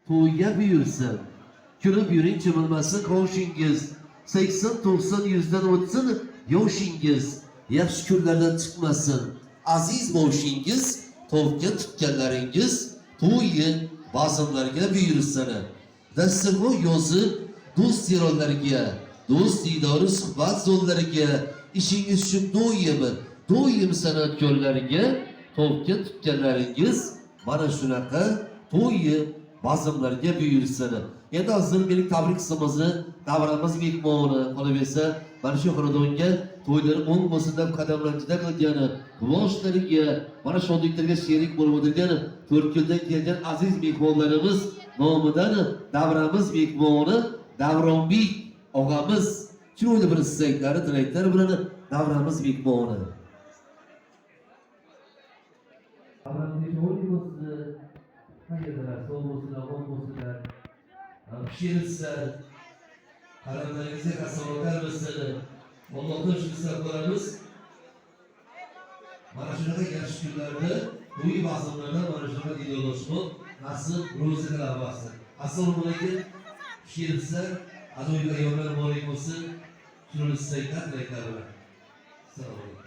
to'yga buyursin. Kulib yuring, chimilmasin qoshingiz. 80-90 yuzdan o'tsin yoshingiz. Yaxshi kunlardan chiqmasin. Aziz boshingiz, tovga tutganlaringiz, to'yi bazmlarga buyursin. Dasturxon yozib, do'st yaronlarga, do'st diydori suhbat zo'llariga, ishingiz uchun do'yim san'atkorlariga, tovga tutganlaringiz mana shunaqa to'yi bazmlarga buyursin. Endi hozir mening tabrik qismimizni davramiz mehmoni qolaversa, mana shu xonadonga to'ylar o'ng bo'lsin deb qadamlanchida qilgani, boshlariga, mana shodliklarga sherik bo'lib o'tirgan 4 yildan kelgan aziz mehmonlarimiz nomidan davramiz mehmoni Davronbek og'amiz chiroyli bir istaklari, tilaklari bilan davramiz mehmoni. Davramiz o'yinimizni qayerdalar, sog' bo'lsinlar, omon bo'lsinlar. Pishirishlar, qalamlaringizga qasamotlar bo'lsin. Allohdan shukr qilamiz. Mana shunaqa yaxshi kunlarda, to'y bazmlarda mana shunaqa diyorlashmoq nasib ro'za qilib olsin. Assalomu alaykum. Pishirishlar, ajoyib ayollar muborak bo'lsin. Chiroyli istaklar, tilaklar bilan. Assalomu alaykum.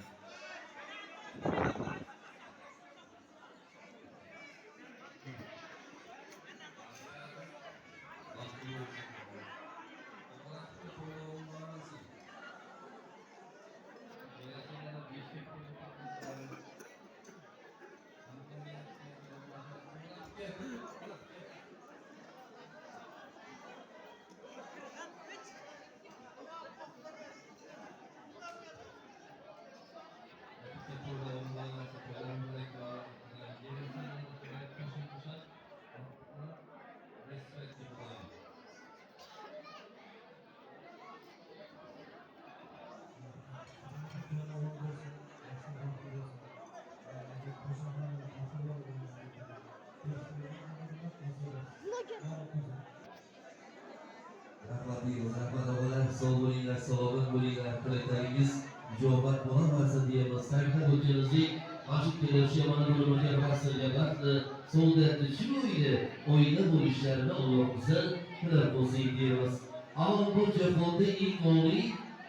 Rahmat oğlan, sağ bo'linglar, salomat bo'linglar, tilaklaringiz ijobat bo'laversin deymiz. Ta'kidlab o'tganimizdek, mashq kelishi mana bo'lmagan faslga baxtli, saodatli chiroyli oila bo'lishlarini Allohimizdan tilab bo'lsin deymiz. Avvalambor jahonda eng oliy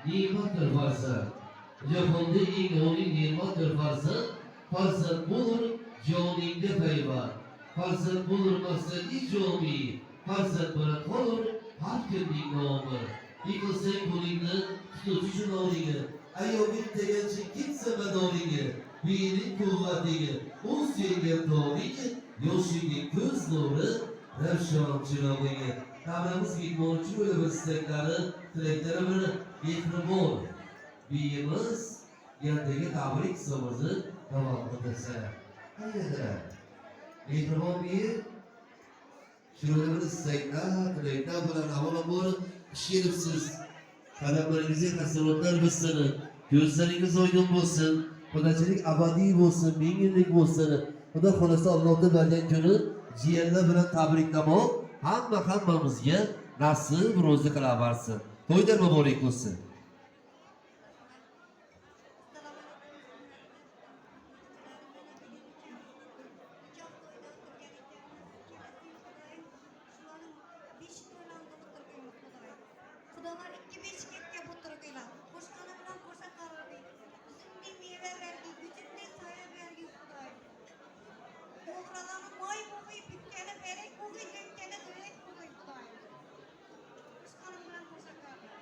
ne'matdir farzand. Jahonda eng oliy ne'matdir farzand. Farzand bo'lur joningga payvand. Farzand bo'lur maqsadli jomiy. Farzand bilan qolur har kunning nomi. Yiqilsang qo'lingni tutuvchi shunolingni, ayolning degancha ketsa madoringni, bening quvvatingni, o'z sevgan dog'ingni, yoshingning ko'z nuri, ravshon chirog'ingni. Davramiz mehmoni chiroyli bir istaklari, tilaklari bilan mehribon biyimiz yerdagi tabrik qismimizni davom ettirsa. Qayerdalar? Mehribon biyi chiroyli bir istaklar, tilaklar bilan avvalambor pishiribsiz. Qadamlaringizga qasamotlar bo'lsin, ko'zlaringiz oydin bo'lsin, xudochilik abadiy bo'lsin, ming yillik bo'lsin. Xudo xolasa Allohning bergan kuni jiyanlar bilan tabriklamoq hammamizga nasib ro'zi qilaversin. To'ylar muborak bo'lsin. Xudolar ikki beshikka o'tirdilar. Qo'shqani bilan qo'sha qarardi. Uzumli meva berdi, gücümli soya berdi Xudoy. O'g'ralarni moy bo'g'iy bitkani berak bo'g'iy dökkani do'yak bo'g'iy Xudoy. Qo'shqani bilan qo'sha qarardi.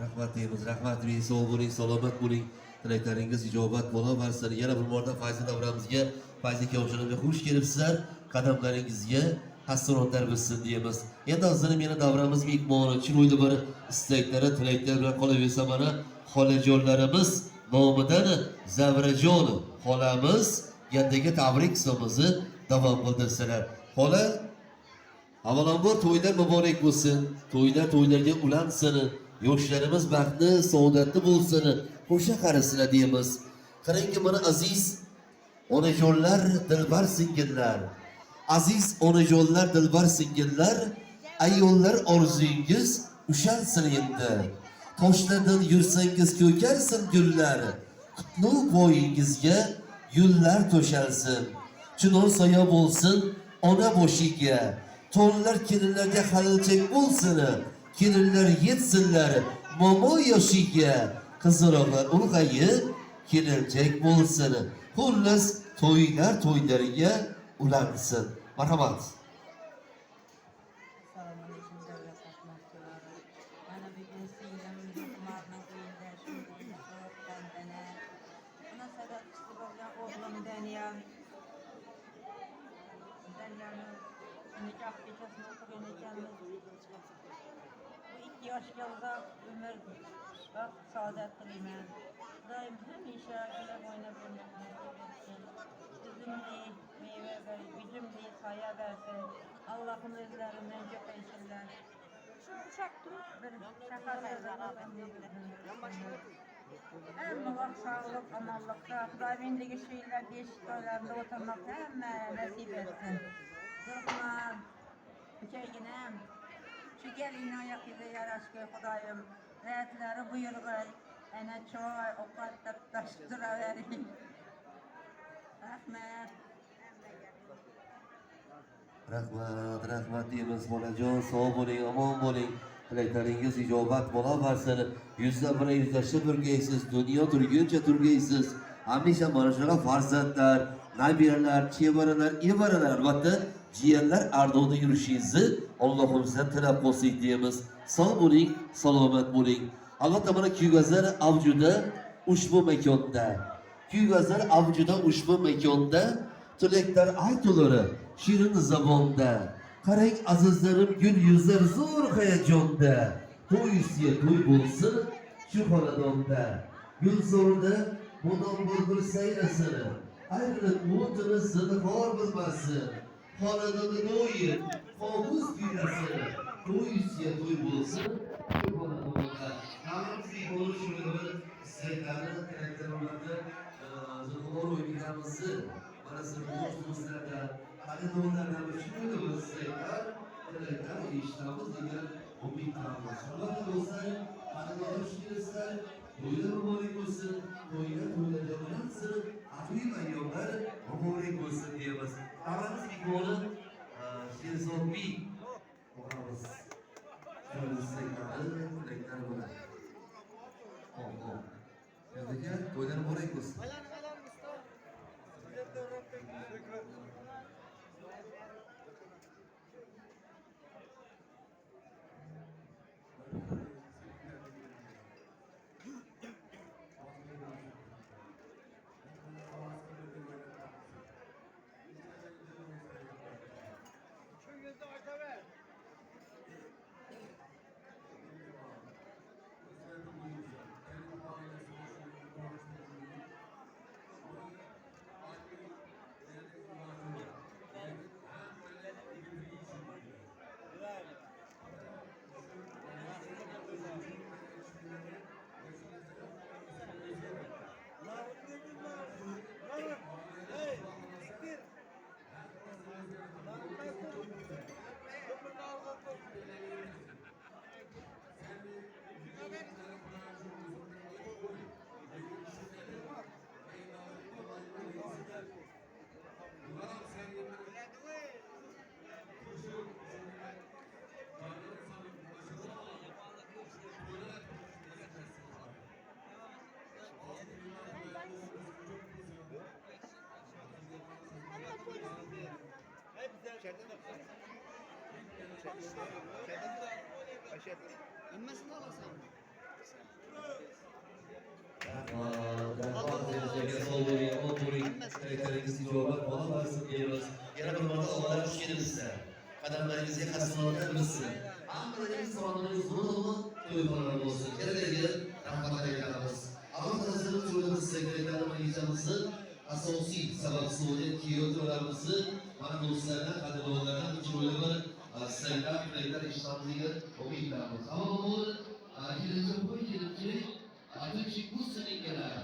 Rahmat deymiz, rahmat bering, sog' bo'ling, salomat bo'ling. Tilaklaringiz ijobat bo'laversin. Yana bir marta fayzi davramizga, fayzi kavshanimga xush kelibsizlar. Qadamlaringizga hasronotlar bo'lsin deymiz. Endi hozir meni davramiz mehmoni, chiroyli bir istaklari, tilaklar bilan qolaversa mana xolajonlarimiz nomidan Zavrajon xolamiz yerdagi tabrik qismimizni davom qildirsalar. Xola, avvalambor to'ylar muborak bo'lsin. To'ylarga ulansin. Yoshlarimiz baxtli, saodatli bo'lsin, qo'sha qarasinlar deymiz. Qarangki mana aziz onajonlar, dilbar singillar. Aziz onajonlar, dilbar singillar, ayollar orzungiz üşensin endi. Toshlardan yursangiz ko'karsin gullar. Qutlug' bo'yingizga yullar to'shalsin. Chinor soya bo'lsin ona boshiga. To'nlar kelinlarga halilchak bo'lsin. Kelinlar yetsinlar momo yoshiga. Qizaloqlar ulg'ayib kelinchak bo'lsin. Xullas to'ylar to'ylariga ulansin. Marhamat. Selamünaleyküm devlet atmakçıları. Bana bir gün sinem, kumarına kıyında şimdi soğuk bendene. Buna sebepçisi olan oğlum Daniel. Daniel'in nikah gecesini okurken bu 2 yaş yılda ömür bak saadet kılıyım. Daim hemşe güle boyuna bulmak nasip etsin. Üzümlü meyve ver, üzümlü saya versin. Allah'ın özlerinden çok eylesinler. Bir şaka hem Allah sağlık, amallıkta, Rabbindeki şeyler değişik dolarında oturmak hem nasip etsin. Zırhman, Hüseyin'im, şu gelin ayak izi yaraşkı Kudayım, rahatları buyurgay, ene çoğay, okattık taştıra vereyim. Rahmet. Rahmat deymiz bolajon, sog' bo'ling, omon bo'ling. Tilaklaringiz ijobat bo'laversin. Yuzlab bilan yuzlashib turgaysiz, dunyo turguncha turgaysiz. Hamisha mana shunaqa farzandlar, nabiralar, chevaralar, evaralar, albatta jiyanlar ardog'ida yurishingizni Allohimizdan tilab qolsak deymiz. Sog' bo'ling, salomat bo'ling. Albatta mana kuygazlar avjuda ushbu makonda. Kuygazlar avjuda ushbu makonda tilaklar aytulari shirin zabonda. Qarang azizlarim, gul yuzlar zo'r hayajonda. To'y ustiga to'y bo'lsin shu xonadonda. Gul zo'rda mudom bulbul sayrasin. Ayrilib o'tini zinhor bilmasin. Xonadonda do'yib hovuz kuylasin. To'y ustiga to'y bo'lsin shu xonadonda. Hammamizning bo'lish yo'li istaklarni, tilaklarimizni zinhor o'ylaganimizni mana sizning do'stingizlarda xaridorlardan shuni bilsanglar, tilaklar eshitamiz degan umidamiz. Albatta do'stlar, xaridorlar shunday to'ylar muborak bo'lsin, to'ylar to'ylarga bo'lansin, ajoyib ayyomlar muborak bo'lsin deymiz. Hammamiz ikkovini Sherzodbek o'qamiz. Shuni istaklari, tilaklari bilan. Hop. Bizga to'ylar muborak bo'lsin. Tilaklarıngiz ijobat bo'laversin deymiz. Yana bir marta Allohga xush kelibsizlar. Qadamlaringizga qasdonlar bilsin. Hammalaringiz sog'ligingiz zo'rmi, to'yxonalar bo'lsin. Kelajagiga rahmat aytamiz. Alloh ta'ala to'yimiz tilaklarimizni yechamizni asosiy sababchisi bo'lgan kuyovlarimizni mana do'stlardan, qadrdonlardan to'ylar saylar, tilaklar eshitamiziga umidamiz. Ammo bu kelincha qo'y kelinchilik atinchik bu silingalar.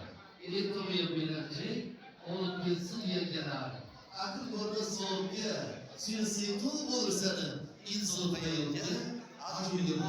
Elektroya bilanchilik olib kelsin yergalar. Aql ko'rda so'rga siyosiy to'y bo'lsani inson hayotga ajoyib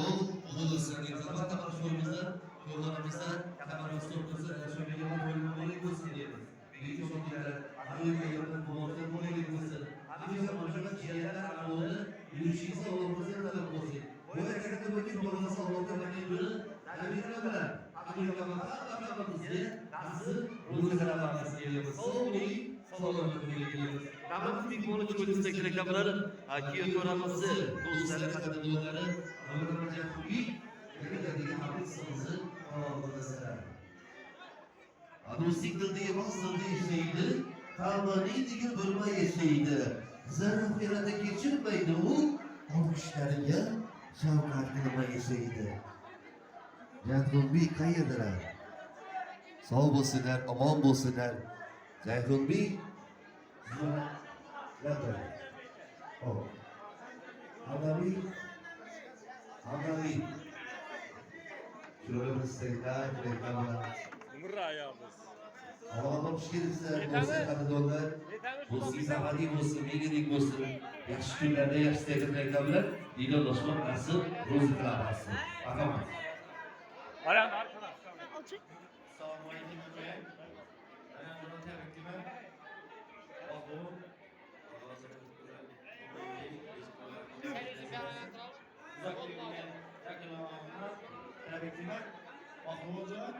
Yollarımızda kamerası noktası şöyle yalan bölümü olayı olsun diyelim. Büyük şoklar, Amerika yapılan kumortan olayı olsun. Amerika başına ciğerler anadolu, yürüyüşüyse olumsuz taraf olsun. Bu harekette bugün babası Allah'tan emrini, Amerika bilen, Amerika bakanımız diye, nasıl Rusya bakanımız diyoruz. Sağolun diyoruz. Tamam bir konu çözümüzdeki reklamların, Akiyo Toramızı, dostları, kadınları, Amerika'ya kubi, Amerika'daki hafızamızı tamamlamasılar. Adusik dildiği bastırdığı şeydi, kalmanıydı bölme yaşaydı. Zarf yarada geçirmeydi o, almışlarıya şavkat kılma yaşaydı. Cahil bir kayırdılar. Sağ olsunlar, aman olsunlar. Cahil bir Latar. Oh. Hamami. Şöyle bir seyirler, reklamlar. Mırayamız. Allah'ım şükürse, olsun kadınlar. Olsun zamani, olsun bilgilik olsun. Yaxşı günlerde yaxşı seyirler reklamlar. Dino dostum nasıl? Rozu kılavası. Bakalım. Aram. Assalomu alaykum aka. Ana buni tabriklayman. Mahmud. Tabriklayman. Mahmudjon.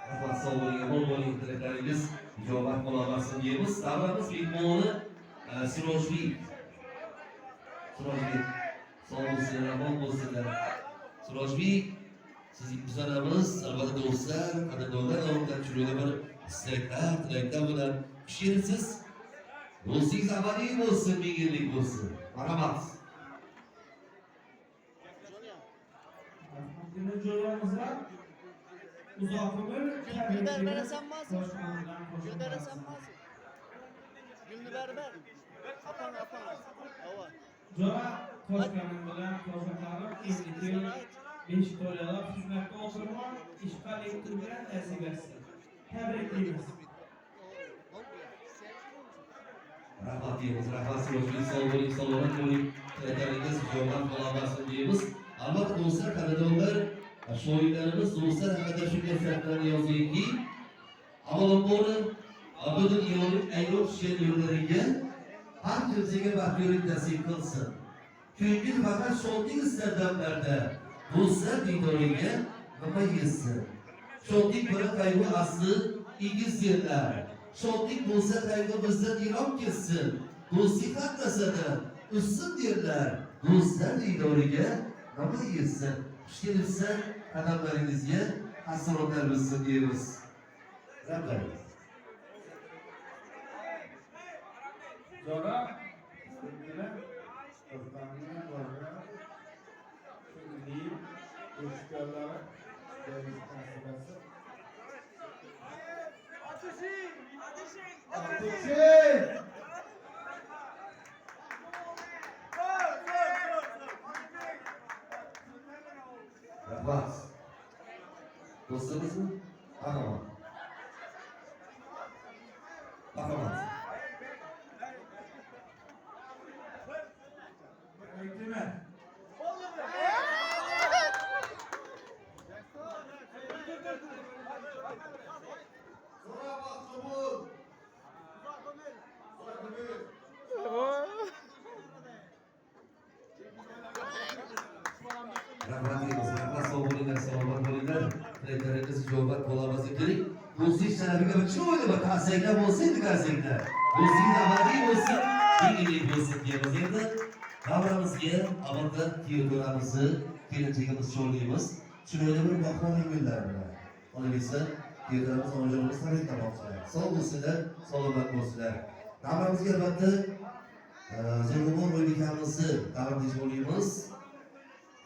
Rahmat sağ olun, bol bol tilaklarınız ijobat bo'laversin deymiz. Davramiz mehmoni Sirojbek. Sirojbek. Sağ olsunlar, omon bo'lsinlar. Sirojbek, sizning bizlarimiz, albatta do'stlar, qadrdonlar nomidan shunday bir istaklar, tilaklar bilan pishirsiz. Do'stingiz abadiy bo'lsin, ming yillik bo'lsin. Marhamat. Bugün joyamızda uzoq umr Gül berbere sanmazsın. Gül berbere sanmazsın. Gülünü berber. Apan apan. Hava. Joya ko'rganim bilan ko'rsatarib endi 5 to'ylar xizmatga o'tirman, ishqa elektr bilan nasib etsin. Tabriklaymiz. Rahmat deymiz, rahmat Sirojbek, sog' bo'ling, salomat bo'ling. Tilaklarimiz ijobat bo'laversin deymiz. Albatta do'stlar, qadrdonlar, shoirlarimiz do'stlar haqida shunday sarflarni yozganki, avvalambor butun yo'llik ayroq she'r yo'llariga har kimsaga baxtlilik nasib qilsin. Ko'ngil faqat shodlik istar damlarda, do'stlar diydoriga nima yetsin. Shodlik bilan qayg'u asli egiz yerlar. Shodlik bo'lsa qayg'u bizdan yiroq ketsin. Do'stlik haqqasida ustun derlar. Do'stlar diydoriga nima yetsin. Xush kelibsan, qadamlaringizga asrorlar bilsin deymiz. Rahmat. Joya bilan o'rtamizga borgan shunday o'shqalar demonstratsiyasi. Ateşi! Rahmat. Dostlarımız mı? Rahmat. Rahmat. Bekleme. Rahmat deymiz, rahmat sog' bo'linglar, salomat bo'linglar. Tilaklarimiz ijobat bo'laversin kerak. Do'stlik sharafiga bir chiroyli bir qarsaklar bo'lsa edi qarsaklar. Do'stingiz abadiy bo'lsin, yengillik bo'lsin deymiz endi. Davramizga albatta Teodoramizni, kelinchagimiz chorlaymiz. Chiroyli bir bahorli gullar bilan. Qolaversa, Teodoramiz onajonimiz tabriklamoqchilar. Sog' bo'lsinlar, salomat bo'lsinlar. Davramizga albatta Zulumon o'ylikamizni tabriklash bo'lamiz.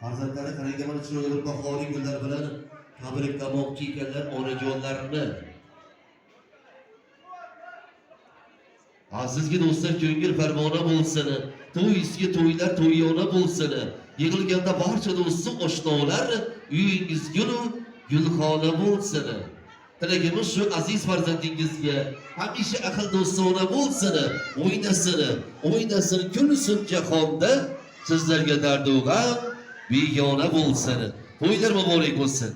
Farzandlari qarangga mana chiroyli bir bahoriy gullar bilan tabriklamoqchi ekanlar onajonlarini. Azizga do'stlar, ko'ngil farmona bo'lsin. To'y ustiga to'ylar to'yona bo'lsin. Yig'ilganda barcha do'stlar, oshnolar uyingiz gulxona bo'lsin. Tilagimiz shu aziz farzandingizga hamisha aql do'stona bo'lsin. O'ynasin, o'ynasin, kulsin jahonda. Sizlarga dardu g'am begona bo'lsin. To'ylar muborak bo'lsin.